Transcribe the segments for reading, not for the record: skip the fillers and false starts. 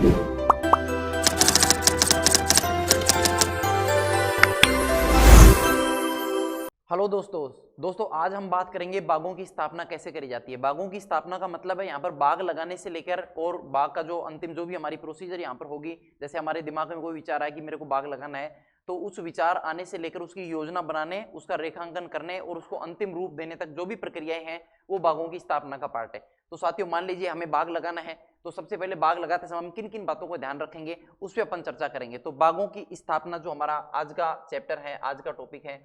Hello दोस्तों आज हम बात करेंगे बागों की स्थापना कैसे करी जाती है। बागों की स्थापना का मतलब है यहाँ पर बाग लगाने से लेकर और बाग का जो अंतिम जो भी हमारी प्रोसीजर यहाँ पर होगी। जैसे हमारे दिमाग में कोई विचार आया कि मेरे को बाग लगाना है, तो उस विचार आने से लेकर उसकी योजना बनाने, उसका रेखांकन करने और उसको अंतिम रूप देने तक जो भी प्रक्रियाएं हैं वो बागों की स्थापना का पार्ट है। तो साथियों मान लीजिए हमें बाग लगाना है, तो सबसे पहले बाग लगाते समय हम किन किन बातों को ध्यान रखेंगे उस पर अपन चर्चा करेंगे। तो बागों की स्थापना जो हमारा आज का चैप्टर है, आज का टॉपिक है,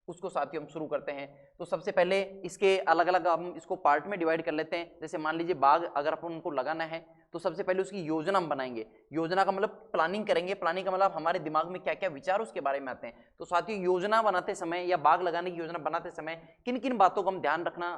उसको साथियों हम शुरू करते हैं। तो सबसे पहले इसके अलग अलग हम इसको पार्ट में डिवाइड कर लेते हैं। जैसे मान लीजिए बाग अगर अपन उनको लगाना है तो सबसे पहले उसकी योजना हम बनाएंगे। योजना का मतलब प्लानिंग करेंगे। प्लानिंग का मतलब हमारे दिमाग में क्या क्या विचार उसके बारे में आते हैं। तो साथियों योजना बनाते समय या बाग लगाने की योजना बनाते समय किन किन बातों का हम ध्यान रखना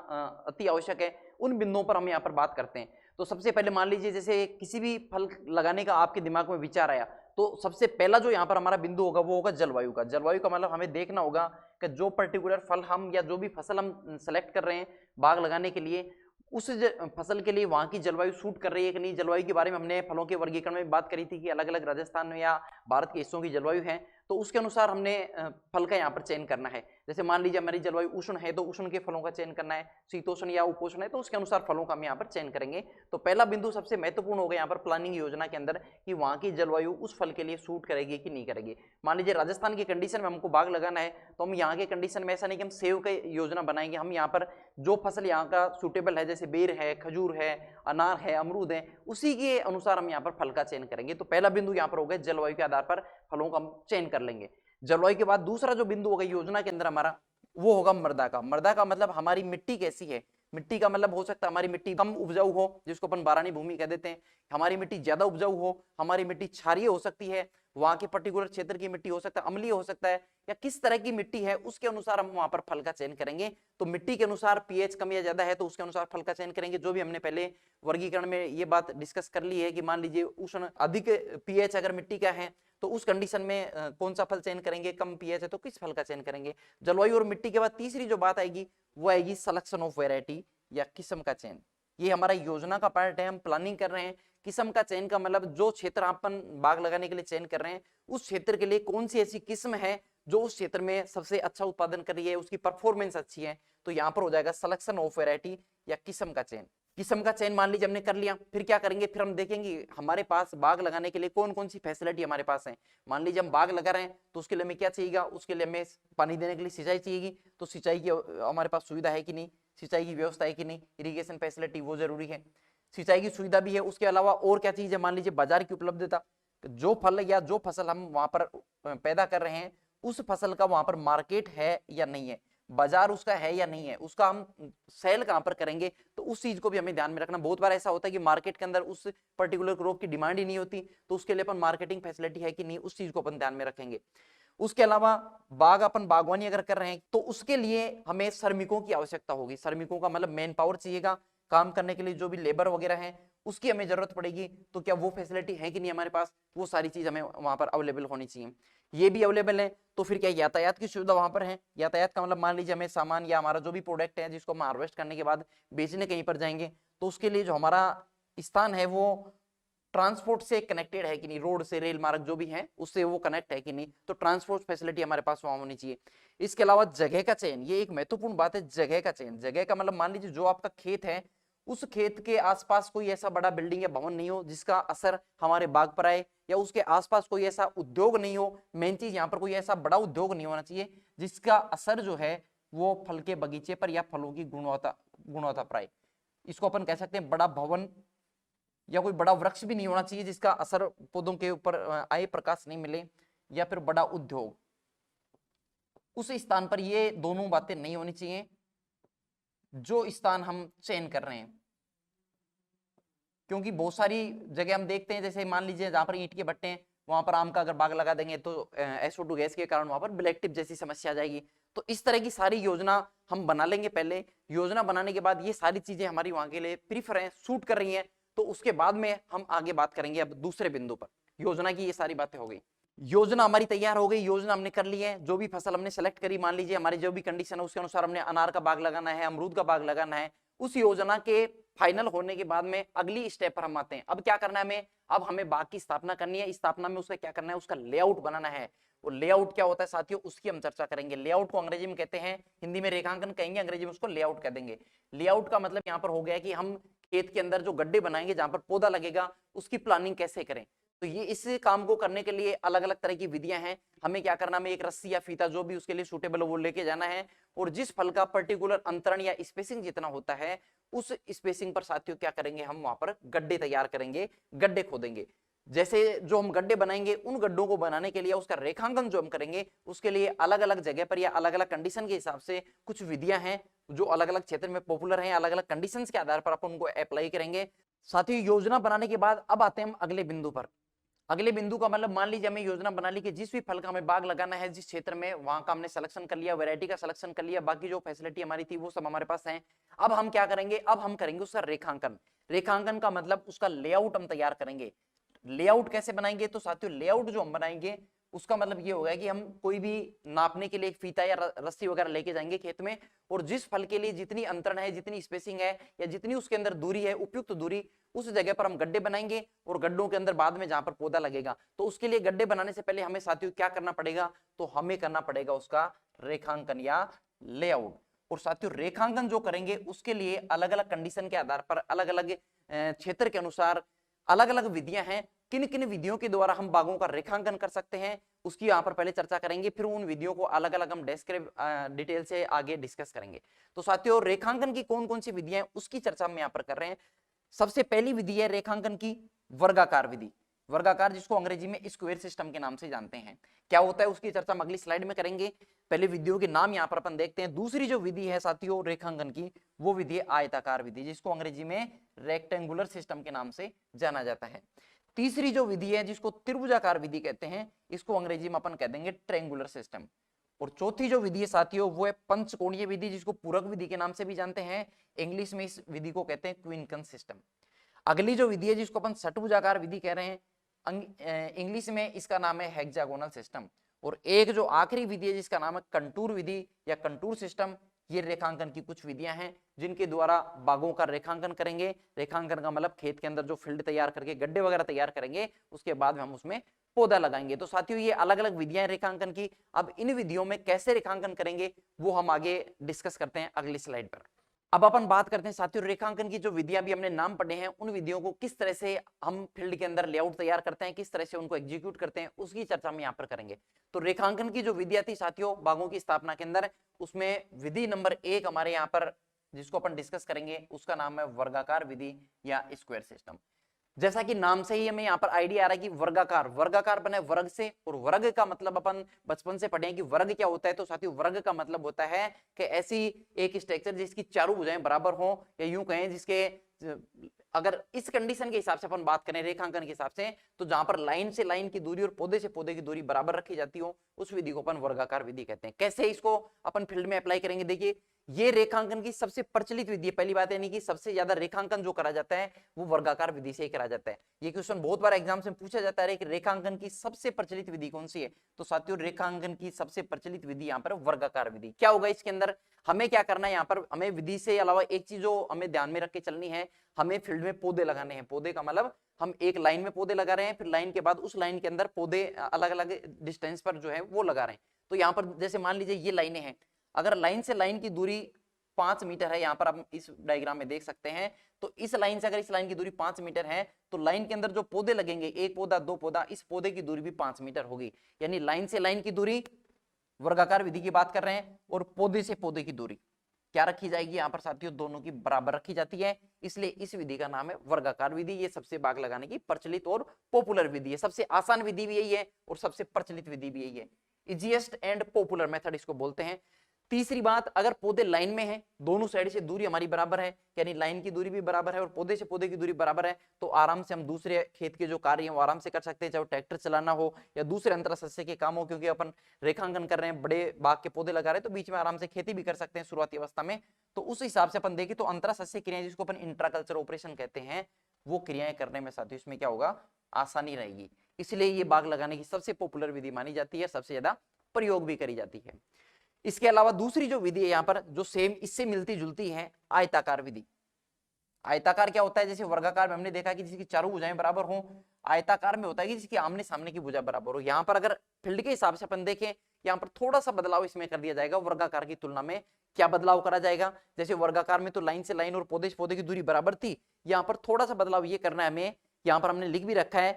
अति आवश्यक है, उन बिंदुओं पर हम यहाँ पर बात करते हैं। तो सबसे पहले मान लीजिए जैसे किसी भी फल लगाने का आपके दिमाग में विचार आया, तो सबसे पहला जो यहाँ पर हमारा बिंदु होगा वो होगा जलवायु का। जलवायु का मतलब हमें देखना होगा कि जो पर्टिकुलर फल हम या जो भी फसल हम सेलेक्ट कर रहे हैं बाग लगाने के लिए, उस फसल के लिए वहां की जलवायु सूट कर रही है कि नहीं। जलवायु के बारे में हमने फलों के वर्गीकरण में बात करी थी कि अलग अलग राजस्थान में या भारत के हिस्सों की जलवायु है, तो उसके अनुसार हमने फल का यहाँ पर चयन करना है। जैसे मान लीजिए हमारी जलवायु उष्ण है तो उष्ण के फलों का चयन करना है, शीतोष्ण या उपोष्ण है तो उसके अनुसार फलों का हम यहाँ पर चयन करेंगे। तो पहला बिंदु सबसे महत्वपूर्ण होगा यहाँ पर प्लानिंग योजना के अंदर कि वहां की जलवायु उस फल के लिए सूट करेगी कि नहीं करेगी। मान लीजिए राजस्थान की कंडीशन में हमको बाग लगाना है, तो हम यहाँ के कंडीशन में ऐसा नहीं कि हम सेव का योजना बनाएंगे। हम यहाँ पर जो फसल यहाँ का सूटेबल है, जैसे बेर है, खजूर है, अनार है, अमरूद है, उसी के अनुसार हम यहाँ पर फल का चयन करेंगे। तो पहला बिंदु यहाँ पर होगा जलवायु के आधार पर फलों का हम चयन कर लेंगे। जलवायु के बाद दूसरा जो बिंदु होगा योजना के अंदर हमारा, वो होगा मृदा का। मृदा का मतलब हमारी मिट्टी कैसी है। मिट्टी का मतलब हो सकता है हमारी मिट्टी कम उपजाऊ हो, जिसको अपन बारानी भूमि कह देते हैं, हमारी मिट्टी ज्यादा उपजाऊ हो, हमारी मिट्टी क्षारीय हो सकती है, वहां के पर्टिकुलर क्षेत्र की मिट्टी हो सकता है अम्लीय हो सकता है, या किस तरह की मिट्टी है उसके अनुसार हम वहां पर फल का चयन करेंगे। तो मिट्टी के अनुसार पीएच कम या ज्यादा है तो उसके अनुसार फल का चयन करेंगे। जो भी हमने पहले वर्गीकरण में ये बात डिस्कस कर ली है कि मान लीजिए उष्ण अधिक पीएच अगर मिट्टी का है तो उस कंडीशन में कौन सा फल चयन करेंगे, कम पीएच है तो किस फल का चयन करेंगे। जलवायु और मिट्टी के बाद तीसरी जो बात आएगी वो आएगी सिलेक्शन ऑफ वैरायटी या किस्म का चयन। ये हमारा योजना का पार्ट है। हम प्लानिंग कर रहे हैं। किस्म का चयन का मतलब जो क्षेत्र अपन बाग लगाने के लिए चयन कर रहे हैं उस क्षेत्र के लिए कौन सी ऐसी किस्म है जो उस क्षेत्र में सबसे अच्छा उत्पादन कर रही है, उसकी परफॉर्मेंस अच्छी है, तो यहाँ पर हो जाएगा सिलेक्शन ऑफ वैरायटी या किस्म का चयन। किस्म का चयन मान लीजिए हमने कर लिया, फिर क्या करेंगे, फिर हम देखेंगे हमारे पास बाग लगाने के लिए कौन कौन सी फैसिलिटी हमारे पास है। मान लीजिए हम बाग लगा रहे हैं तो उसके लिए हमें क्या चाहिएगा, उसके लिए हमें पानी देने के लिए सिंचाई चाहिएगी, तो सिंचाई की हमारे पास सुविधा है कि नहीं, सिंचाई की व्यवस्था है कि नहीं, इरिगेशन फैसिलिटी वो जरूरी है, सिंचाई की सुविधा भी है। उसके अलावा और क्या चीज है, मान लीजिए बाजार की उपलब्धता, जो फल या जो फसल हम वहां पर पैदा कर रहे हैं उस फसल का वहां पर मार्केट है या नहीं है, बाजार उसका है या नहीं है, उसका हम सेल कहां पर करेंगे, तो उस चीज को भी हमें ध्यान में रखना। बहुत बार ऐसा होता है कि मार्केट के अंदर उस पर्टिकुलर क्रॉप की डिमांड ही नहीं होती, तो उसके लिए अपन मार्केटिंग फैसिलिटी है कि नहीं, उस चीज को अपन ध्यान में रखेंगे। उसके अलावा बाग अपन बागवानी अगर कर रहे हैं तो उसके लिए हमें श्रमिकों की आवश्यकता होगी। श्रमिकों का मतलब मैन पावर चाहिएगा काम करने के लिए, जो भी लेबर वगैरह है उसकी हमें जरूरत पड़ेगी। तो क्या वो फैसिलिटी है कि नहीं हमारे पास, वो सारी चीज हमें वहां पर अवेलेबल होनी चाहिए। ये भी अवेलेबल है तो फिर क्या यातायात की सुविधा वहां पर है। यातायात का मतलब मान लीजिए हमें सामान या हमारा जो भी प्रोडक्ट है जिसको हम हार्वेस्ट करने के बाद बेचने कहीं पर जाएंगे, तो उसके लिए जो हमारा स्थान है वो ट्रांसपोर्ट से कनेक्टेड है कि नहीं, रोड से, रेल मार्ग जो भी है उससे वो कनेक्ट है कि नहीं, तो ट्रांसपोर्ट फैसिलिटी हमारे पास वहां होनी चाहिए। इसके अलावा जगह का चयन, ये एक महत्वपूर्ण बात है। जगह का चयन, जगह का मतलब मान लीजिए जो आपका खेत है उस खेत के आसपास कोई ऐसा बड़ा बिल्डिंग या भवन नहीं हो जिसका असर हमारे बाग पर आए, या उसके आसपास कोई ऐसा उद्योग नहीं हो। मेन चीज यहाँ पर कोई ऐसा बड़ा उद्योग नहीं होना चाहिए जिसका असर जो है वो फल के बगीचे पर या फलों की गुणवत्ता पर आए। इसको अपन कह सकते हैं बड़ा भवन, या कोई बड़ा वृक्ष भी नहीं होना चाहिए जिसका असर पौधों के ऊपर आए, प्रकाश नहीं मिले, या फिर बड़ा उद्योग, उस स्थान पर ये दोनों बातें नहीं होनी चाहिए जो स्थान हम चयन कर रहे हैं। क्योंकि बहुत सारी जगह हम देखते हैं, जैसे मान लीजिए जहां पर ईंट के भट्टे हैं वहां पर आम का अगर बाग लगा देंगे तो SO2 गैस के कारण वहां पर ब्लैक टिप जैसी समस्या आ जाएगी। तो इस तरह की सारी योजना हम बना लेंगे। पहले योजना बनाने के बाद ये सारी चीजें हमारी वहां के लिए प्रीफर है, सूट कर रही हैं, तो उसके बाद में हम आगे बात करेंगे अब दूसरे बिंदु पर। योजना की ये सारी बातें हो गई, योजना हमारी तैयार हो गई, योजना हमने कर ली है। जो भी फसल हमने सेलेक्ट करी, मान लीजिए हमारी जो भी कंडीशन है उसके अनुसार हमने अनार का बाग लगाना है, अमरूद का बाग लगाना है, उस योजना के फाइनल होने के बाद में अगली स्टेप पर हम आते हैं। अब क्या करना है हमें, अब हमें बाग की स्थापना करनी है। इस स्थापना में उसका क्या करना है, उसका लेआउट बनाना है। वो लेआउट क्या होता है साथियों, उसकी हम चर्चा करेंगे। लेआउट को अंग्रेजी में कहते हैं, हिंदी में रेखांकन कहेंगे, अंग्रेजी में उसको लेआउट कह देंगे। लेआउट का मतलब यहाँ पर हो गया कि हम खेत के अंदर जो गड्ढे बनाएंगे जहां पर पौधा लगेगा उसकी प्लानिंग कैसे करें। तो ये इस काम को करने के लिए अलग अलग तरह की विधियां हैं। हमें क्या करना, हमें एक रस्सी या फीता जो भी उसके लिए सूटेबल हो वो लेके जाना है, और जिस फल का पर्टिकुलर अंतरण या स्पेसिंग जितना होता है उस स्पेसिंग पर साथियों क्या करेंगे, हम वहां पर गड्ढे तैयार करेंगे, गड्ढे खोदेंगे। जैसे जो हम गड्ढे बनाएंगे उन गड्ढों को बनाने के लिए उसका रेखांकन जो हम करेंगे उसके लिए अलग अलग जगह पर या अलग अलग कंडीशन के हिसाब से कुछ विधियां हैं जो अलग अलग क्षेत्र में पॉपुलर हैं। अलग अलग कंडीशंस के आधार पर अपन उनको अप्लाई करेंगे। साथियों योजना बनाने के बाद अब आते हैं हम अगले बिंदु पर। अगले बिंदु का मतलब, मान लीजिए हमें योजना बना ली कि जिस भी फल का हमें बाग लगाना है, जिस क्षेत्र में, वहां का हमने सिलेक्शन कर लिया, वैरायटी का सिलेक्शन कर लिया, बाकी जो फैसिलिटी हमारी थी वो सब हमारे पास है। अब हम क्या करेंगे, अब हम करेंगे उसका रेखांकन। रेखांकन का मतलब उसका लेआउट हम तैयार करेंगे। लेआउट कैसे बनाएंगे, तो साथियों लेआउट जो हम बनाएंगे उसका मतलब ये होगा कि हम कोई भी नापने के लिए एक फीता या रस्सी वगैरह लेके जाएंगे खेत में, और जिस फल के लिए जितनी अंतरण है, जितनी स्पेसिंग है, या जितनी उसके अंदर दूरी है, उपयुक्त दूरी, उस जगह पर हम गड्ढे बनाएंगे, और गड्ढों के अंदर बाद में जहां पर पौधा लगेगा। तो उसके लिए गड्ढे बनाने से पहले हमें साथियों क्या करना पड़ेगा, तो हमें करना पड़ेगा उसका रेखांकन या लेआउट। और साथियों रेखांकन जो करेंगे उसके लिए अलग अलग कंडीशन के आधार पर, अलग अलग क्षेत्र के अनुसार अलग अलग विधियां हैं। किन किन विधियों के द्वारा हम बागों का रेखांकन कर सकते हैं उसकी यहाँ पर पहले चर्चा करेंगे, फिर उन विधियों को अलग अलग हम डिटेल से आगे डिस्कस करेंगे। तो साथियों रेखांकन की कौन कौन सी विधियां हैं उसकी चर्चा हम यहाँ पर कर रहे हैं। सबसे पहली विधि है रेखांकन की वर्गाकार विधि। वर्गाकार जिसको अंग्रेजी में स्क्वायर सिस्टम के नाम से जानते हैं। क्या होता है उसकी चर्चा हम अगली स्लाइड में करेंगे। पहले विधियों के नाम यहाँ पर अपन देखते हैं। दूसरी जो विधि है साथियों रेखांकन की, वो विधि है आयताकार विधि, जिसको अंग्रेजी में रेक्टेंगुलर सिस्टम के नाम से जाना जाता है। तीसरी जो विधि है जिसको त्रिभुजाकार विधि कहते हैं, इसको अंग्रेजी में अपन कह देंगे ट्रायंगुलर सिस्टम। और चौथी जो विधि है साथियों वो है पंचकोणीय विधि, जिसको पूरक विधि के नाम से भी जानते हैं। इंग्लिश में इस विधि को कहते हैं क्विंकन सिस्टम। अगली जो विधि है जिसको अपन षटभुजाकार विधि कह रहे हैं, इंग्लिश में इसका नाम है हेक्सागोनल सिस्टम। और एक जो आखिरी विधि है जिसका नाम है कंटूर विधि या कंटूर सिस्टम। ये रेखांकन की कुछ विधियां हैं जिनके द्वारा बागों का रेखांकन करेंगे। रेखांकन का मतलब खेत के अंदर जो फील्ड तैयार करके गड्ढे वगैरह तैयार करेंगे, उसके बाद हम उसमें पौधा लगाएंगे। तो साथियों ये अलग अलग विधियां रेखांकन की। अब इन विधियों में कैसे रेखांकन करेंगे वो हम आगे डिस्कस करते हैं अगली स्लाइड पर। अब अपन बात करते हैं साथियों रेखांकन की जो विधियां भी हमने नाम पढ़े हैं, उन विधियों को किस तरह से हम फील्ड के अंदर लेआउट तैयार करते हैं, किस तरह से उनको एग्जीक्यूट करते हैं, उसकी चर्चा हम यहाँ पर करेंगे। तो रेखांकन की जो विधियां थी साथियों बागों की स्थापना के अंदर, उसमें विधि नंबर 1 हमारे यहाँ पर जिसको अपन डिस्कस करेंगे उसका नाम है वर्गाकार विधि या स्क्वायर सिस्टम। जैसा कि नाम से ही हमें यहाँ पर आइडिया आ रहा है कि वर्गाकार, वर्गाकार बने वर्ग से, और वर्ग का मतलब अपन बचपन से पढ़े हैं कि वर्ग क्या होता है। तो साथियों वर्ग का मतलब होता है कि ऐसी एक स्ट्रक्चर जिसकी चारों भुजाएं बराबर हो, या यूं कहें जिसके, अगर इस कंडीशन के हिसाब से अपन बात करें रेखांकन के हिसाब से, तो जहां पर लाइन से लाइन की दूरी और पौधे से पौधे की दूरी बराबर रखी जाती हो, उस विधि को अपन वर्गाकार विधि कहते हैं। कैसे इसको अपन फील्ड में अप्लाई करेंगे, देखिए ये रेखांकन की सबसे प्रचलित विधि है। पहली बात यानी कि सबसे ज्यादा रेखांकन जो करा जाता है वो वर्गाकार विधि से ही करा जाता है। ये क्वेश्चन बहुत बार एग्जाम में पूछा जाता है कि रेखांकन की सबसे प्रचलित विधि कौन सी है। तो साथियों रेखांकन की सबसे प्रचलित विधि यहाँ पर वर्गाकार विधि। क्या होगा इसके अंदर, हमें क्या करना है, यहाँ पर हमें विधि से अलावा एक चीज जो हमें ध्यान में रख के चलनी है, हमें फील्ड में पौधे लगाने हैं। पौधे का मतलब हम एक लाइन में पौधे लगा रहे हैं, फिर लाइन के बाद उस लाइन के अंदर पौधे अलग अलग डिस्टेंस पर जो है वो लगा रहे हैं। तो यहाँ पर जैसे मान लीजिए ये लाइनें हैं, अगर लाइन से लाइन की दूरी 5 मीटर है, यहाँ पर आप इस डायग्राम में देख सकते हैं। तो इस लाइन से अगर इस लाइन की दूरी 5 मीटर है, तो लाइन के अंदर जो पौधे लगेंगे, एक पौधा, दो पौधा, इस पौधे की दूरी भी 5 मीटर होगी। यानी लाइन से लाइन की दूरी वर्गाकार विधि की बात कर रहे हैं, और पौधे से पौधे की दूरी क्या रखी जाएगी यहाँ पर साथियों, दोनों की बराबर रखी जाती है। इसलिए इस विधि का नाम है वर्गाकार विधि। ये सबसे बाग लगाने की प्रचलित और पॉपुलर विधि है। सबसे आसान विधि भी यही है और सबसे प्रचलित विधि भी यही है। इजीएस्ट एंड पॉपुलर मेथड इसको बोलते हैं। तीसरी बात, अगर पौधे लाइन में हैं, दोनों साइड से दूरी हमारी बराबर है, यानी लाइन की दूरी भी बराबर है और पौधे से पौधे की दूरी बराबर है, तो आराम से हम दूसरे खेत के जो कार्य हैं वो आराम से कर सकते हैं, चाहे ट्रैक्टर चलाना हो या दूसरे अंतरसस्य के काम हो। क्योंकि अपन रेखांकन कर रहे हैं, बड़े बाग के पौधे लगा रहे हैं, तो बीच में आराम से खेती भी कर सकते हैं शुरुआती अवस्था में। तो उस हिसाब से अपन देखें तो अंतरसस्य क्रियाएं जिसको अपन इंट्राकल्चर ऑपरेशन कहते हैं, वो क्रियाएं करने में साथियों इसमें क्या होगा, आसानी रहेगी। इसलिए ये बाग लगाने की सबसे पॉपुलर विधि मानी जाती है, सबसे ज्यादा प्रयोग भी करी जाती है। इसके अलावा दूसरी जो विधि है यहाँ पर जो सेम इससे मिलती जुलती है, आयताकार विधि। आयताकार क्या होता है, जैसे वर्गाकार में हमने देखा कि जिसकी चारों भुजाएं बराबर हों, आयताकार में होता है कि जिसकी आमने सामने की भुजा बराबर हो। यहाँ पर अगर फील्ड के हिसाब से अपन देखें, यहाँ पर थोड़ा सा बदलाव इसमें कर दिया जाएगा वर्गाकार की तुलना में। क्या बदलाव करा जाएगा, जैसे वर्गाकार में तो लाइन से लाइन और पौधे से पौधे की दूरी बराबर थी, यहाँ पर थोड़ा सा बदलाव ये करना है हमें, यहाँ पर हमने लिख भी रखा है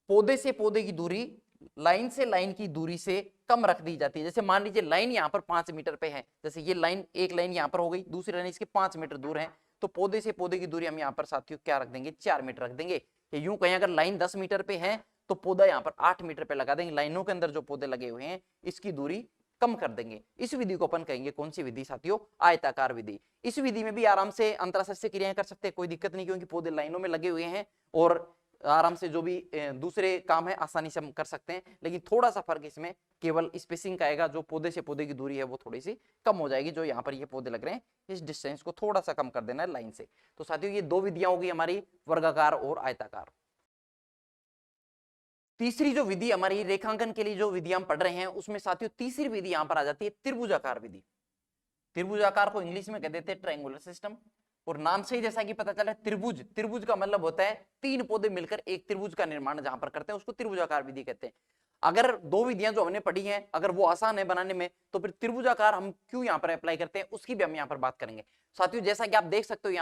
पौधे से पौधे की दूरी लाइन से लाइन की दूरी से कम रख दी जाती है। जैसे मान लीजिए लाइन यहाँ पर 5 मीटर पे है, जैसे ये लाइन, एक लाइन यहाँ पर हो गई, दूसरी लाइन इसके 5 मीटर दूर है, तो पौधे से पौधे की दूरी हम यहाँ पर साथियों क्या रख देंगे, 4 मीटर रख देंगे। यूं कहें अगर लाइन 10 मीटर पे है तो पौधा यहाँ पर 8 मीटर पे लगा देंगे, लाइनों के अंदर जो पौधे लगे हुए हैं इसकी दूरी कम कर देंगे। इस विधि को अपन कहेंगे कौन सी विधि साथियों, आयताकार विधि। इस विधि में भी आराम से अंतराशस्त्रीय क्रियाएं कर सकते हैं, कोई दिक्कत नहीं, क्योंकि पौधे लाइनों में लगे हुए हैं और आराम से जो भी दूसरे काम है आसानी से हम कर सकते हैं। लेकिन थोड़ा सा फर्क इसमें केवल स्पेसिंग का आएगा, जो पौधे से पौधे की दूरी है वो थोड़ी सी कम हो जाएगी। जो यहाँ पर ये पौधे लग रहे हैं इस डिस्टेंस को थोड़ा सा कम कर देना है लाइन से। तो साथियों ये दो विधियां होगी हमारी, वर्गाकार और आयताकार। तीसरी जो विधि हमारी रेखांकन के लिए जो विधि हम पढ़ रहे हैं उसमें साथियों तीसरी विधि यहां पर आ जाती है त्रिभुजाकार विधि। त्रिभुजाकार को इंग्लिश में कह देते हैं ट्रायंगुलर सिस्टम, और नाम से ही जैसा कि पता चला त्रिभुज, त्रिभुज का मतलब होता है तीन पौधे मिलकर एक त्रिभुज का निर्माण जहां पर करते हैं उसको त्रिभुजाकार विधि कहते हैं। अगर दो विधियां जो हमने पढ़ी हैं अगर वो आसान है बनाने में, तो फिर त्रिभुजाकार हम क्यों यहाँ पर अप्लाई करते हैं उसकी भी हम यहाँ पर बात करेंगे। साथियों जैसा कि आप देख सकते हो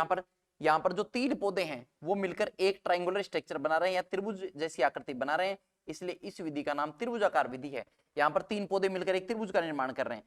यहाँ पर जो तीन पौधे हैं वो मिलकर एक ट्रायंगुलर स्ट्रक्चर बना रहे हैं या त्रिभुज जैसी आकृति बना रहे हैं, इसलिए इस विधि का नाम त्रिभुजाकार विधि है। यहाँ पर तीन पौधे मिलकर एक त्रिभुज का निर्माण कर रहे हैं।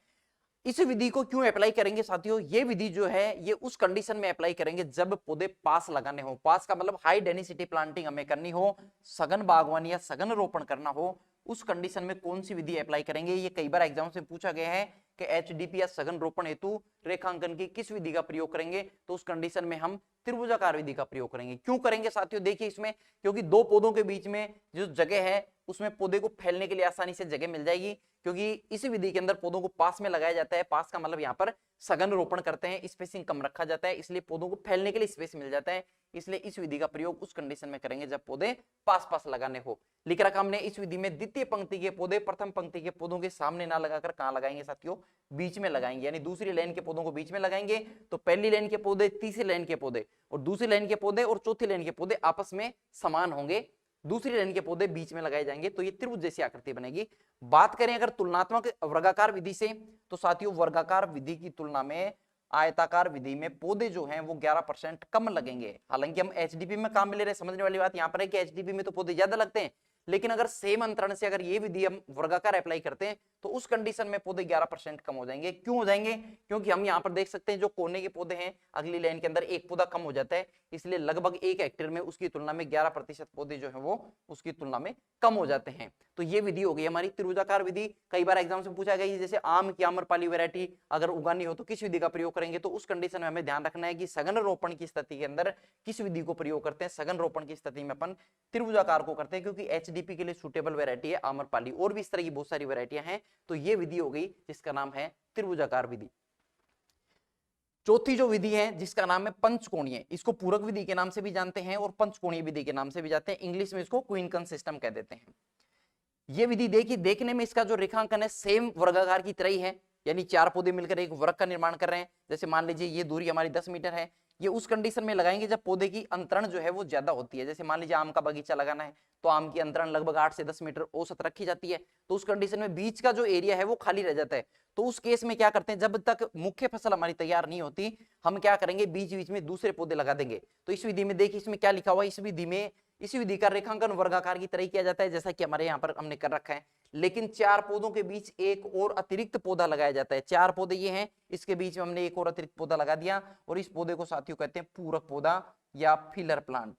इस विधि को क्यों अप्लाई करेंगे साथियों, ये विधि जो है ये उस कंडीशन में अप्लाई करेंगे जब पौधे पास लगाने हो। पास का मतलब हाई डेंसिटी प्लांटिंग हमें करनी हो, सघन बागवानी या सघन रोपण करना हो, उस कंडीशन में कौन सी विधि अप्लाई करेंगे। ये कई बार एग्जाम से पूछा गया है कि एचडीपी या सघन रोपण हेतु रेखांकन की किस विधि का प्रयोग करेंगे, तो उस कंडीशन में हम त्रिभुजाकार विधि का प्रयोग करेंगे। क्यों करेंगे साथियों, देखिए इसमें क्योंकि दो पौधों के बीच में जो जगह है उसमें पौधे को फैलने के लिए आसानी से जगह मिल जाएगी, क्योंकि इस विधि के अंदर पौधों को पास में लगाया जाता है। पास का मतलब यहाँ पर सघन रोपण करते हैं, स्पेसिंग कम रखा जाता है, इसलिए पौधों को फैलने के लिए स्पेस मिल जाता है। इसलिए इस विधि का प्रयोग उस कंडीशन में करेंगे जब पौधे पास पास लगाने हो। लिख रखा हमने इस विधि में द्वितीय पंक्ति के पौधे प्रथम पंक्ति के पौधों के सामने ना लगाकर कहां लगाएंगे साथियों, बीच में लगाएंगे। यानी दूसरी लाइन के पौधों को बीच में लगाएंगे, तो पहली लाइन के पौधे, तीसरी लाइन के पौधे और दूसरी लाइन के पौधे और चौथी लाइन के पौधे आपस में समान होंगे, दूसरी लाइन के पौधे बीच में लगाए जाएंगे, तो ये त्रिभुज जैसी आकृति बनेगी। बात करें अगर तुलनात्मक वर्गाकार विधि से, तो साथियों वर्गाकार विधि की तुलना में आयताकार विधि में पौधे जो हैं वो 11% कम लगेंगे। हालांकि हम एचडीपी में काम ले रहे हैं, समझने वाली बात यहाँ पर है कि एचडीपी में तो पौधे ज्यादा लगते हैं, लेकिन अगर सेम अंतरण से अगर ये विधि हम वर्गाकार अप्लाई करते हैं तो उस कंडीशन में पौधे 11% कम हो जाएंगे। क्यों हो जाएंगे, क्योंकि हम यहाँ पर देख सकते हैं जो कोने के पौधे हैं अगली लाइन के अंदर एक पौधा कम हो जाता है, इसलिए लगभग 1 हेक्टेयर में उसकी तुलना में 11% पौधे जो है वो उसकी तुलना में कम हो जाते हैं। तो ये विधि हो गई हमारी त्रिभुजाकार विधि। कई बार एग्जाम से पूछा गया जैसे आम की आम्रपाली वैरायटी अगर उगानी हो तो किस विधि का प्रयोग करेंगे, तो उस कंडीशन में हमें ध्यान रखना है कि सघन रोपण की स्थिति के अंदर किस विधि को प्रयोग करते हैं। सघन रोपण की स्थिति में अपन त्रिभुजाकार को करते हैं, क्योंकि एचडीपी के लिए सुटेबल वैरायटी है आम्रपाली, और भी इस तरह की बहुत सारी वैरायटियां हैं। तो ये विधि हो गई जिसका नाम है त्रिभुजाकार विधि। चौथी जो विधि है जिसका नाम है पंचकोणीय, इसको पूरक विधि के नाम से भी जानते हैं और पंचकोणीय विधि के नाम से भी जानते हैं, इंग्लिश में इसको क्विंकन सिस्टम कह देते हैं। ये विधि देखिए, देखने में इसका जो रेखांकन है सेम वर्गाकार की तरह ही है, यानी चार पौधे मिलकर एक वृत्त का निर्माण कर रहे हैं। जैसे मान लीजिए ये दूरी हमारी 10 मीटर है, ये उस कंडीशन में लगाएंगे जब पौधे की अंतरण जो है वो ज्यादा होती है। जैसे मान लीजिए आम का बगीचा लगाना है तो आम की अंतरण लगभग 8 से 10 मीटर औसत रखी जाती है, तो उस कंडीशन में बीच का जो एरिया है वो खाली रह जाता है। तो उस केस में क्या करते हैं, जब तक मुख्य फसल हमारी तैयार नहीं होती हम क्या करेंगे, बीच बीच में दूसरे पौधे लगा देंगे। तो इस विधि में देखिए इसमें क्या लिखा हुआ है, इस विधि का रेखांकन वर्गाकार की तरह किया जाता है जैसा कि हमारे यहाँ पर हमने कर रखा है, लेकिन चार पौधों के बीच एक और अतिरिक्त पौधा लगाया जाता है। चार पौधे ये हैं, इसके बीच में हमने एक और अतिरिक्त पौधा लगा दिया, और इस पौधे को साथियों कहते हैं पूरक पौधा या फिलर प्लांट,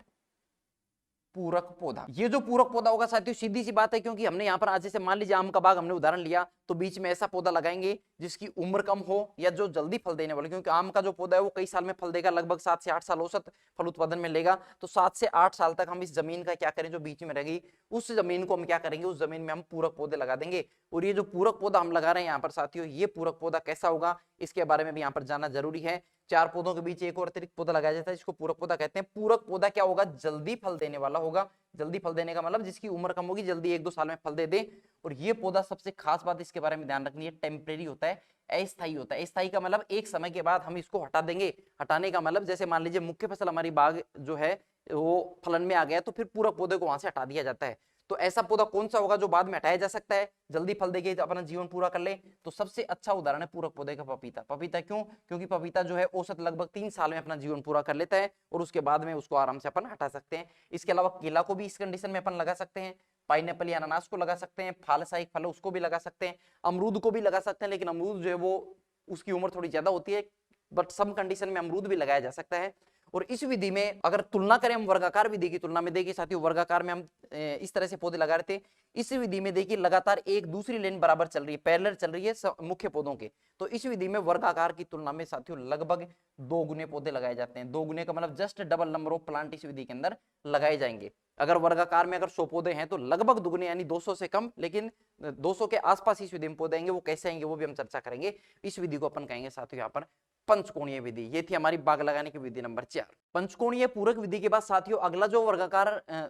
पूरक पौधा। ये जो पूरक पौधा होगा साथियों सीधी सी बात है, क्योंकि हमने यहाँ पर आज जैसे मान लीजिए आम का बाग हमने उदाहरण लिया, तो बीच में ऐसा पौधा लगाएंगे जिसकी उम्र कम हो या जो जल्दी फल देने वाले, क्योंकि आम का जो पौधा है वो कई साल में फल देगा, लगभग 7 से 8 साल औसत फल उत्पादन में लेगा। तो 7 से 8 साल तक हम इस जमीन का क्या करें, जो बीच में रहेगी उस जमीन को हम क्या करेंगे, उस जमीन में हम पूरक पौधे लगा देंगे। और ये जो पूरक पौधा हम लगा रहे हैं यहाँ पर साथियों, ये पूरक पौधा कैसा होगा इसके बारे में भी यहाँ पर जानना जरूरी है। 4 पौधों के बीच एक और अतिरिक्त पौधा लगाया जाता है, जिसको पूरक पौधा कहते हैं। पूरक पौधा क्या होगा? जल्दी फल देने वाला होगा। जल्दी फल देने का मतलब जिसकी उम्र कम होगी, जल्दी 1-2 साल में फल दे दे। और ये पौधा, सबसे खास बात इसके बारे में ध्यान रखनी है, टेम्परेरी होता है, अस्थायी होता है। अस्थायी का मतलब एक समय के बाद हम इसको हटा देंगे। हटाने का मतलब जैसे मान लीजिए मुख्य फसल हमारी बाग जो है वो फलन में आ गया, तो फिर पूरक पौधे को वहां से हटा दिया जाता है। तो ऐसा पौधा कौन सा होगा जो बाद में हटाया जा सकता है, जल्दी फल देके अपना जीवन पूरा कर ले? तो सबसे अच्छा उदाहरण है पूरक पौधे का पपीता। पपीता क्यों? क्योंकि पपीता जो है औसत लगभग 3 साल में अपना जीवन पूरा कर लेता है और उसके बाद में उसको आराम से अपन हटा सकते हैं। इसके अलावा केला को भी इस कंडीशन में अपन लगा सकते हैं, पाइनएप्पल या अनानास को लगा सकते हैं, फल सहायक फल उसको भी लगा सकते हैं, अमरूद को भी लगा सकते हैं। लेकिन अमरूद जो है वो उसकी उम्र थोड़ी ज्यादा होती है, बट सम कंडीशन में अमरूद भी लगाया जा सकता है। और इस विधि में अगर तुलना करें हम वर्गाकार विधि की तुलना में, देखिए साथियों वर्गाकार में हम इस तरह से पौधे लगा रहे थे। इस विधि में देखिए लगातार एक दूसरी लाइन बराबर चल रही है, पैरेलल चल रही है मुख्य पौधों के। तो इस विधि में वर्गाकार की तुलना में साथियों लगभग 2 गुने पौधे लगाए जाते हैं। 2 गुने का मतलब just double number of plant इस विधि के अंदर लगाए जाएंगे। अगर वर्गाकार में अगर 100 पौधे हैं तो लगभग दुगने यानी 200 से कम, लेकिन 200 के आसपास इस विधि में पौधे आएंगे। वो कैसे आएंगे वो भी हम चर्चा करेंगे। इस विधि को अपन कहेंगे साथियों यहाँ पर पंचकोणीय विधि। ये थी हमारी बाग लगाने की विधि नंबर 4। पंचकोणीय पूरक विधि के बाद साथियों अगला जो वर्गाकार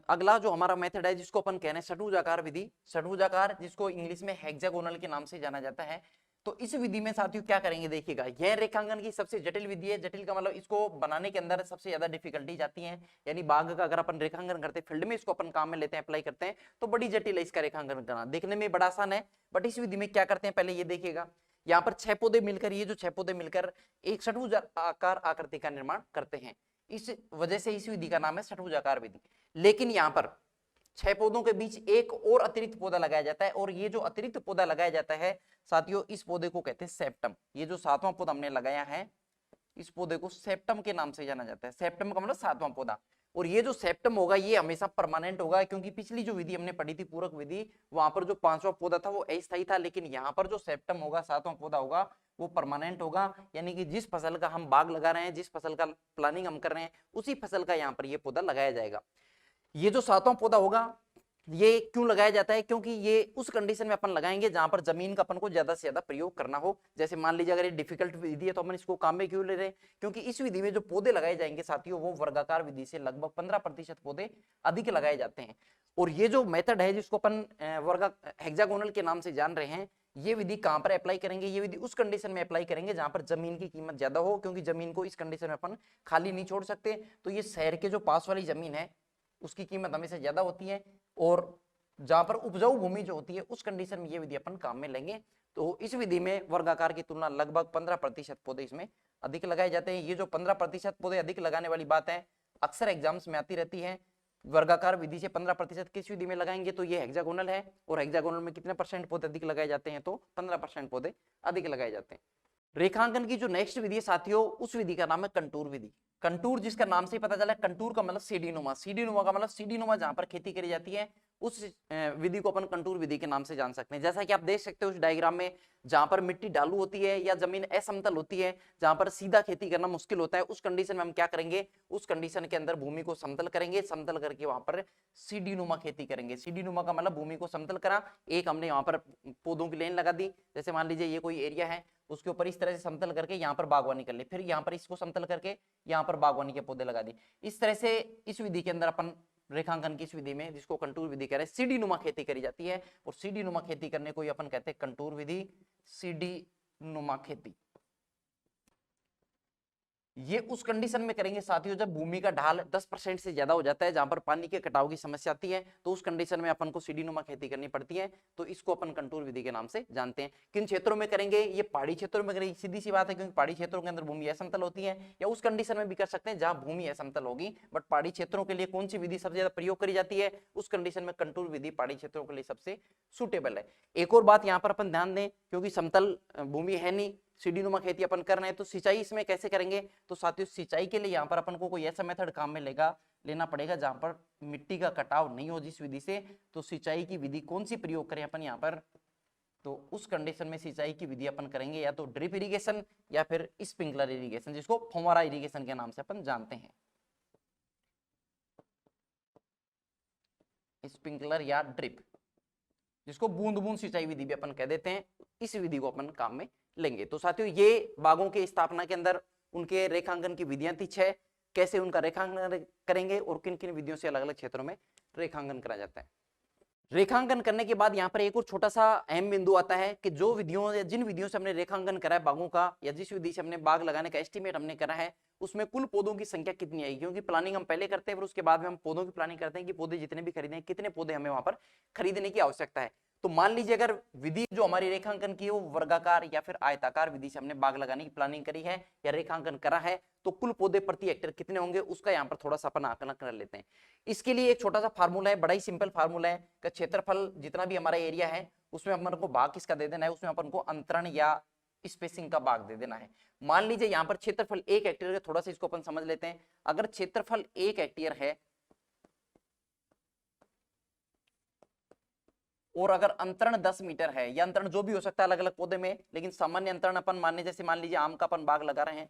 अगला जो हमारा मेथड है जिसको अपन कह रहे हैं षट्भुजाकार विधि। षट्भुजाकार जिसको इंग्लिश में हेक्सागोनल के नाम से जाना जाता है। तो इस विधि में साथियों क्या करेंगे, देखिएगा यह रेखांकन की सबसे जटिल विधि है। जटिल का मतलब इसको बनाने के अंदर सबसे ज्यादा डिफिकल्टी जाती है। यानी बाग का अगर अपन रेखांकन करते हैं, फील्ड में इसको अपन काम में लेते हैं, अप्लाई करते हैं, तो बड़ी जटिल है इसका रेखांकन करना। देखने में बड़ा आसान है, बट इस विधि में क्या करते हैं पहले ये देखिएगा। यहाँ पर 6 पौधे मिलकर, ये जो 6 पौधे मिलकर एक षट्भुजाकार आकृति का निर्माण करते हैं। इस वजह से इस विधि का नाम है षट्भुजाकार विधि। लेकिन यहाँ पर 6 पौधों के बीच एक और अतिरिक्त पौधा लगाया जाता है, और ये जो अतिरिक्त पौधा लगाया जाता है साथियों, इस पौधे को कहते हैं सेप्टम। ये जो 7वां पौधा हमने लगाया है, इस पौधे को सेप्टम के नाम से जाना जाता है। सेप्टम का मतलब 7वां पौधा। और ये जो सेप्टम होगा ये हमेशा परमानेंट होगा, क्योंकि पिछली जो विधि हमने पढ़ी थी पूरक विधि, वहां पर जो 5वां पौधा था वो अस्थायी था। लेकिन यहाँ पर जो सेप्टम होगा, 7वां पौधा होगा, वो परमानेंट होगा। यानी कि जिस फसल का हम बाग लगा रहे हैं, जिस फसल का प्लानिंग हम कर रहे हैं, उसी फसल का यहाँ पर ये पौधा लगाया जाएगा। ये जो 7वां पौधा होगा ये क्यों लगाया जाता है? क्योंकि ये उस कंडीशन में अपन लगाएंगे जहां पर जमीन का अपन को ज्यादा से ज्यादा प्रयोग करना हो। जैसे मान लीजिए अगर ये डिफिकल्ट विधि है तो अपन इसको काम में क्यों ले रहे हैं? क्योंकि इस विधि में जो पौधे लगाए जाएंगे साथियों, वो वर्गाकार विधि से लगभग 15% पौधे अधिक लगाए जाते हैं। और ये जो मेथड है जिसको अपन हेक्सागोनल के नाम से जान रहे हैं, ये विधि कहां पर अप्लाई करेंगे? ये विधि उस कंडीशन में अप्लाई करेंगे जहां पर जमीन की कीमत ज्यादा हो, क्योंकि जमीन को इस कंडीशन में अपन खाली नहीं छोड़ सकते। तो ये शहर के जो पास वाली जमीन है उसकी कीमत हमेशा ज्यादा होती है, और जहां पर उपजाऊ भूमि जो होती है उस कंडीशन में ये विधि अपन काम में लेंगे। तो इस विधि में वर्गाकार की तुलना लगभग 15% पौधे इसमें अधिक लगाए जाते हैं। ये जो 15% पौधे अधिक लगाने वाली बात है अक्सर एग्जाम्स में आती रहती है। वर्गाकार विधि से 15% किस विधि में लगाएंगे? तो ये हेक्सागोनल है, और हेक्सागोनल में कितने परसेंट पौधे अधिक लगाए जाते हैं? तो 15% पौधे अधिक लगाए जाते हैं। रेखांकन की जो नेक्स्ट विधि है साथियों, उस विधि का नाम है कंटूर विधि। कंटूर जिसका नाम से ही पता चला, कंटूर का मतलब सीढ़ीनुमा। सीढ़ीनुमा का मतलब सीढ़ीनुमा जहां पर खेती करी जाती है उस विधि को अपन कंटूर विधि के नाम से जान सकते हैं। जैसा कि आप देख सकते हो उस डायग्राम में, जहां पर मिट्टी ढालू होती है या जमीन असमतल होती है, जहां पर सीधा खेती करना मुश्किल होता है, उस कंडीशन में हम क्या करेंगे? उस कंडीशन के अंदर भूमि को समतल करेंगे। समतल करके वहां पर सीढ़ीनुमा खेती करेंगे। सीढ़ीनुमा का मतलब भूमि को समतल करा, एक हमने वहां पर पौधों की लाइन लगा दी। जैसे मान लीजिए ये कोई एरिया है, उसके ऊपर इस तरह से समतल करके यहाँ पर बागवानी कर ली, फिर यहाँ पर इसको समतल करके यहाँ पर बागवानी के पौधे लगा दी। इस तरह से इस विधि के अंदर अपन रेखांकन की इस विधि में, जिसको कंटूर विधि कह रहे हैं, सीढ़ी नुमा खेती करी जाती है। और सीढ़ी नुमा खेती करने को अपन कहते हैं कंटूर विधि, सीढ़ी नुमा खेती। ये उस कंडीशन में करेंगे साथियों जब भूमि का ढाल 10% से ज्यादा हो जाता है, जहां पर पानी के कटाव की समस्या आती है, तो उस कंडीशन में अपन को सीढ़ीनुमा खेती करनी पड़ती है। तो इसको अपन कंटूर विधि के नाम से जानते हैं। किन क्षेत्रों में करेंगे? ये पहाड़ी क्षेत्रों में करेंगे, सीधी सी बात है, क्योंकि पहाड़ी क्षेत्रों के अंदर भूमि असमतल होती है। या उस कंडीशन में भी कर सकते हैं जहां भूमि असमतल होगी, बट पहाड़ी क्षेत्रों के लिए कौन सी विधि सबसे ज्यादा प्रयोग करी जाती है? उस कंडीशन में कंटूर विधि पहाड़ी क्षेत्रों के लिए सबसे सुटेबल है। एक और बात यहाँ पर अपन ध्यान दें, क्योंकि समतल भूमि है नहीं, सीढ़ीनुमा खेती अपन कर रहे हैं, तो सिंचाई इसमें कैसे करेंगे? तो साथियों सिंचाई के लिए यहाँ पर अपन को कोई ऐसा मेथड काम में लेना पड़ेगा जहां पर मिट्टी का कटाव नहीं हो जिस विधि से। तो सिंचाई की विधि कौन सी प्रयोग करें अपन यहाँ पर? तो उस कंडीशन में सिंचाई की विधि अपन करेंगे या तो ड्रिप इरिगेशन या फिर स्प्रिंकलर इरिगेशन, जिसको फुव्वारा इरिगेशन के नाम से अपन जानते हैं। स्प्रिंकलर या ड्रिप, जिसको बूंद बूंद सिंचाई विधि भी अपन कह देते हैं, इस विधि को अपन काम में लेंगे। तो साथियों ये बागों के स्थापना के अंदर उनके रेखांकन की विधियां थी 6, कैसे उनका रेखांकन करेंगे और किन किन विधियों से अलग अलग क्षेत्रों में रेखांकन करा जाता है। रेखांकन करने के बाद यहाँ पर एक और छोटा सा अहम बिंदु आता है कि जो विधियों या जिन विधियों से हमने रेखांकन करा है बागों का, या जिस विधि से हमने बाग लगाने का एस्टिमेट हमने करा है, उसमें कुल पौधों की संख्या कितनी आएगी, क्योंकि प्लानिंग हम पहले करते हैं फिर उसके बाद में हम पौधों की प्लानिंग करते हैं कि पौधे जितने भी खरीदे कितने पौधे हमें वहां पर खरीदने की आवश्यकता है। तो मान लीजिए अगर विधि जो हमारी रेखांकन की वो वर्गाकार या फिर आयताकार विधि से हमने बाग लगाने की प्लानिंग करी है या रेखांकन करा है, तो कुल पौधे प्रति हेक्टेयर कितने होंगे उसका यहाँ पर थोड़ा सा अपन आकलन कर लेते हैं। इसके लिए एक छोटा सा फार्मूला है, बड़ा ही सिंपल फार्मूला है कि क्षेत्रफल जितना भी हमारा एरिया है उसमें अपन को भाग किसका दे देना है, उसमें अपन को अंतरण या स्पेसिंग का भाग दे देना है। मान लीजिए यहाँ पर क्षेत्रफल 1 हेक्टेयर है, थोड़ा सा इसको अपन समझ लेते हैं। अगर क्षेत्रफल 1 हेक्टेयर है और अगर अंतरण 10 मीटर है, या अंतरण जो भी हो सकता है अलग अलग पौधे में, लेकिन सामान्य अंतरण अपन मानने, जैसे मान लीजिए आम का अपन बाग लगा रहे हैं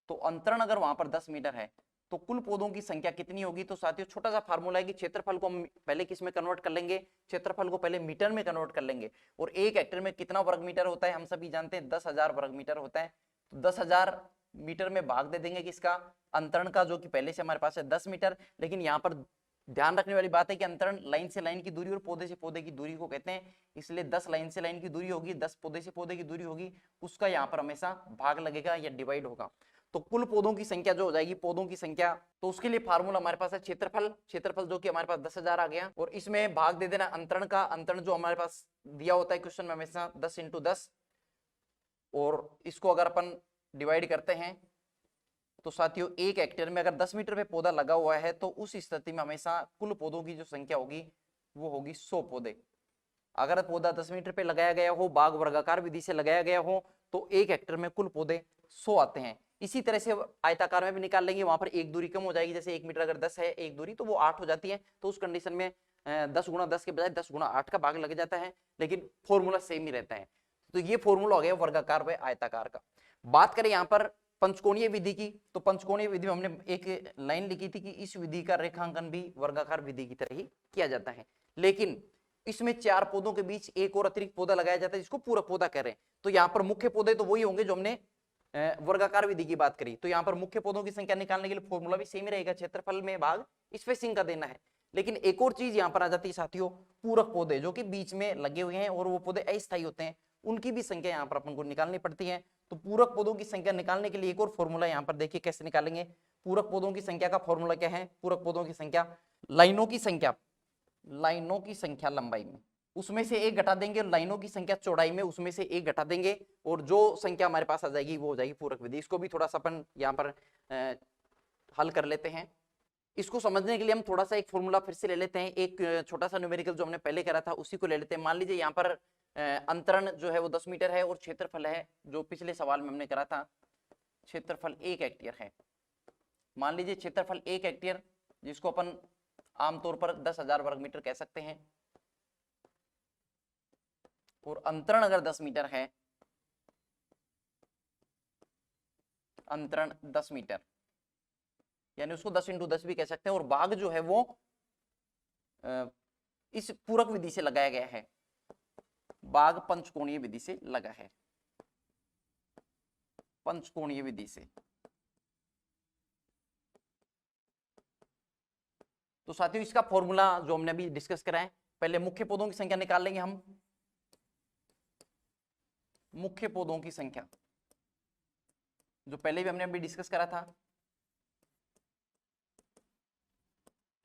तो अंतरण अगर वहां पर 10 मीटर है तो कुल पौधों की संख्या कितनी होगी। तो साथियों छोटा सा फार्मूला है कि क्षेत्रफल को हम पहले किस में कन्वर्ट कर लेंगे, क्षेत्रफल को पहले मीटर में कन्वर्ट कर लेंगे। और 1 हेक्टेयर में कितना वर्ग मीटर होता है हम सभी जानते हैं, 10,000 वर्ग मीटर होता है। तो 10,000 मीटर में भाग दे देंगे किसका, अंतरण का, जो कि पहले से हमारे पास है 10 मीटर। लेकिन यहाँ पर ध्यान रखने वाली बात है कि अंतरण लाइन से लाइन की दूरी और पौधे से पौधे की दूरी को कहते हैं, इसलिए 10 लाइन से लाइन की दूरी होगी, 10 पौधे से पौधे की दूरी होगी, उसका यहाँ पर हमेशा भाग लगेगा या डिवाइड होगा। तो कुल पौधों की संख्या जो हो जाएगी, पौधों की संख्या, तो उसके लिए फार्मूला हमारे पास है क्षेत्रफल, क्षेत्रफल जो कि हमारे पास 10,000 आ गया, और इसमें भाग दे देना अंतरण का, अंतरण जो हमारे पास दिया होता है क्वेश्चन में हमेशा 10 × 10, और इसको अगर अपन डिवाइड करते हैं तो साथियों 1 हेक्टेयर में अगर 10 मीटर पे पौधा लगा हुआ है तो उस स्थिति में हमेशा कुल पौधों की जो संख्या होगी वो होगी 100 पौधे। अगर पौधा 10 मीटर पे लगाया गया हो, बाग वर्गाकार विधि से लगाया गया हो, तो 1 हेक्टेयर में कुल पौधे 100 आते हैं। इसी तरह से आयताकार में भी निकाल लेंगे, वहां पर एक दूरी कम हो जाएगी, जैसे 1 मीटर अगर 10 है एक दूरी तो वो 8 हो जाती है, तो उस कंडीशन में 10 × 10 के बजाय 10 × 8 का भाग लग जाता है, लेकिन फॉर्मूला सेम ही रहता है। तो ये फॉर्मूला हो गया वर्गाकार व आयताकार का। बात करें यहाँ पर पंचकोणीय विधि की, तो पंचकोणीय विधि में हमने एक लाइन लिखी थी कि इस विधि का रेखांकन भी वर्गाकार विधि की तरह ही किया जाता है, लेकिन इसमें 4 पौधों के बीच एक और अतिरिक्त पौधा लगाया जाता है जिसको पूरक पौधा कह रहे हैं। तो यहाँ पर मुख्य पौधे तो वही होंगे जो हमने वर्गाकार विधि की बात करी। तो यहाँ पर मुख्य पौधों की संख्या निकालने के लिए फॉर्मूला भी सेम ही रहेगा, क्षेत्रफल में भाग स्पेसिंग का देना है। लेकिन एक और चीज यहाँ पर आ जाती है साथियों, पूरक पौधे जो कि बीच में लगे हुए हैं और वो पौधे अस्थायी होते हैं, उनकी भी संख्या यहाँ पर अपन को निकालनी पड़ती है। तो पूरक पौधों की संख्या निकालने के लिए एक और फॉर्मूला यहाँ पर देखिए कैसे निकालेंगे। पूरक पौधों की संख्या का फॉर्मूला क्या है, पूरक पौधों की संख्या लाइनों की संख्या, लाइनों की संख्या लंबाई में उसमें से 1 घटा देंगे, और लाइनों की संख्या चौड़ाई में उसमें से 1 घटा देंगे, और जो संख्या हमारे पास आ जाएगी वो हो जाएगी पूरक विधि। इसको भी थोड़ा सा अपन यहाँ पर हल कर लेते हैं। इसको समझने के लिए हम थोड़ा सा एक फॉर्मूला फिर से ले लेते हैं, एक छोटा सा न्यूमेरिकल जो हमने पहले करा था उसी को ले लेते हैं। मान लीजिए यहाँ पर अंतरण जो है वो 10 मीटर है और क्षेत्रफल है जो पिछले सवाल में हमने करा था, क्षेत्रफल 1 हेक्टेयर है। मान लीजिए क्षेत्रफल 1 हेक्टेयर जिसको अपन आमतौर पर 10,000 वर्ग मीटर कह सकते हैं, और अंतरण अगर 10 मीटर है, अंतरण 10 मीटर यानी उसको 10 × 10 भी कह सकते हैं, और बाग जो है वो इस पूरक विधि से लगाया गया है, बाग पंचकोणीय विधि से लगा है, पंचकोणीय विधि से। तो साथियों इसका फॉर्मूला जो हमने अभी डिस्कस करा है, पहले मुख्य पौधों की संख्या निकाल लेंगे हम, मुख्य पौधों की संख्या जो पहले भी हमने अभी डिस्कस करा था,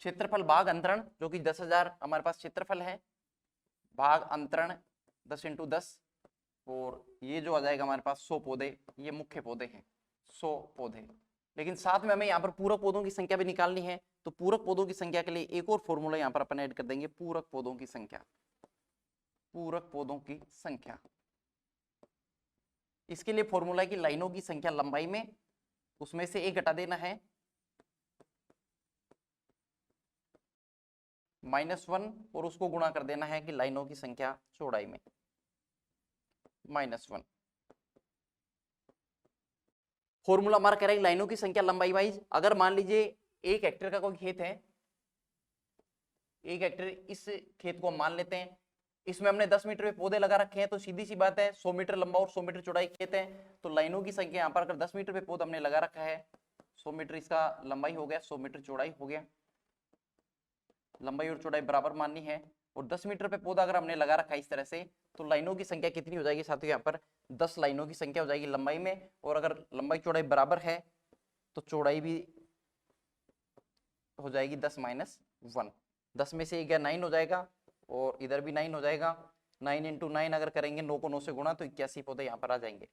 क्षेत्रफल भाग अंतरण जो कि 10,000 हमारे पास क्षेत्रफल है, भाग अंतरण 10 × 10, और ये जो आ जाएगा हमारे पास 100 पौधे, ये मुख्य पौधे हैं 100 पौधे। लेकिन साथ में हमें यहाँ पर पूरक पौधों की संख्या भी निकालनी है, तो पूरक पौधों की संख्या के लिए एक और फॉर्मूला यहाँ पर अपन ऐड कर देंगे, पूरक पौधों की संख्या, पूरक पौधों की संख्या। इसके लिए फॉर्मूला है कि लाइनों की संख्या लंबाई में उसमें से 1 घटा देना है, -1, और उसको गुणा कर देना है कि लाइनों की संख्या चौड़ाई में, -1। फॉर्मूला हमारा कह रहा है लाइनों की संख्या लंबाई वाइज। अगर मान लीजिए 1 हेक्टेयर का कोई खेत है, 1 हेक्टेयर, इस खेत को मान लेते हैं, इसमें हमने 10 मीटर पे पौधे लगा रखे हैं, तो सीधी सी बात है 100 मीटर लंबा और 100 मीटर चौड़ाई खेत है, तो लाइनों की संख्या यहाँ पर अगर 10 मीटर पे पौधा हमने लगा रखा है, 100 मीटर इसका लंबाई हो गया, 100 मीटर चौड़ाई हो गया, लंबाई और चौड़ाई बराबर माननी है, और 10 मीटर पे पौधा अगर हमने लगा रखा है इस तरह से, तो लाइनों की संख्या कितनी हो जाएगी साथियों, यहाँ पर 10 लाइनों की संख्या हो जाएगी लंबाई में, और अगर लंबाई चौड़ाई बराबर है तो चौड़ाई भी हो जाएगी 10 माइनस 1, 10 में से ये गया 9 हो जाएगा, और इधर भी 9 हो जाएगा, 9 इंटू 9 अगर करेंगे 9 को 9 से गुणा, तो 81 पौधे यहाँ पर आ जाएंगे,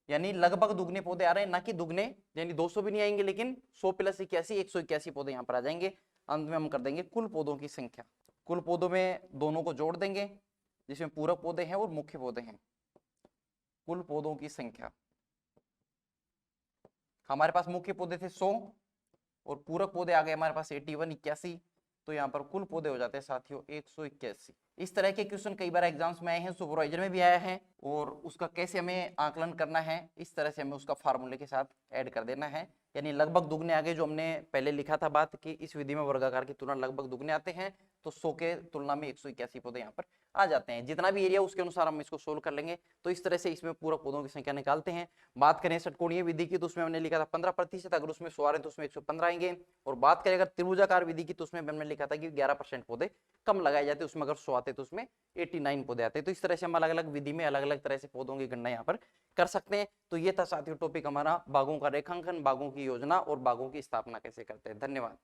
यानी लगभग दुगने पौधे आ रहे हैं, ना कि दुगने, यानी 200 भी नहीं आएंगे, लेकिन 100 प्लस 81 181 पौधे यहाँ पर आ जाएंगे। अंत में हम कर देंगे कुल पौधों की संख्या, कुल पौधों में दोनों को जोड़ देंगे, जिसमें पूरक पौधे हैं और मुख्य पौधे हैं, कुल पौधों की संख्या, हमारे पास मुख्य पौधे थे 100 और पूरक पौधे आ गए हमारे पास 81 81, तो यहाँ पर कुल पौधे हो जाते हैं साथियों 181। इस तरह के क्वेश्चन कई बार एग्जाम्स में आए हैं, सुपरवाइजर में भी आया है, और उसका कैसे हमें आकलन करना है, इस तरह से हमें उसका फार्मूले के साथ ऐड कर देना है, यानी लगभग दुगने आगे, जो हमने पहले लिखा था बात कि इस विधि में वर्गाकार की तुलना लगभग दुगने आते हैं, तो 100 के तुलना में 181 पौधे यहाँ पर आ जाते हैं। जितना भी एरिया उसके अनुसार हम इसको सोल्व कर लेंगे, तो इस तरह से इसमें पूरक पौधों की संख्या निकालते हैं। बात करें षटकोणीय विधि की, तो उसमें हमने लिखा था 15%, अगर उसमें 100 आ रहे हैं तो उसमें 115 आएंगे, और बात करें अगर त्रिभुजाकार विधि की, तो उसमें हमने लिखा था कि 11% पौधे कम लगाए जाते, उसमें अगर 100 आते तो उसमें 89 पौधे आते हैं। तो इस तरह से हम अलग अलग विधि में अलग अलग तरह से पौधों की गणना यहाँ पर कर सकते हैं। तो ये था साथियों टॉपिक हमारा बागों का रेखांकन, बागों की योजना और बागों की स्थापना कैसे करते हैं। धन्यवाद।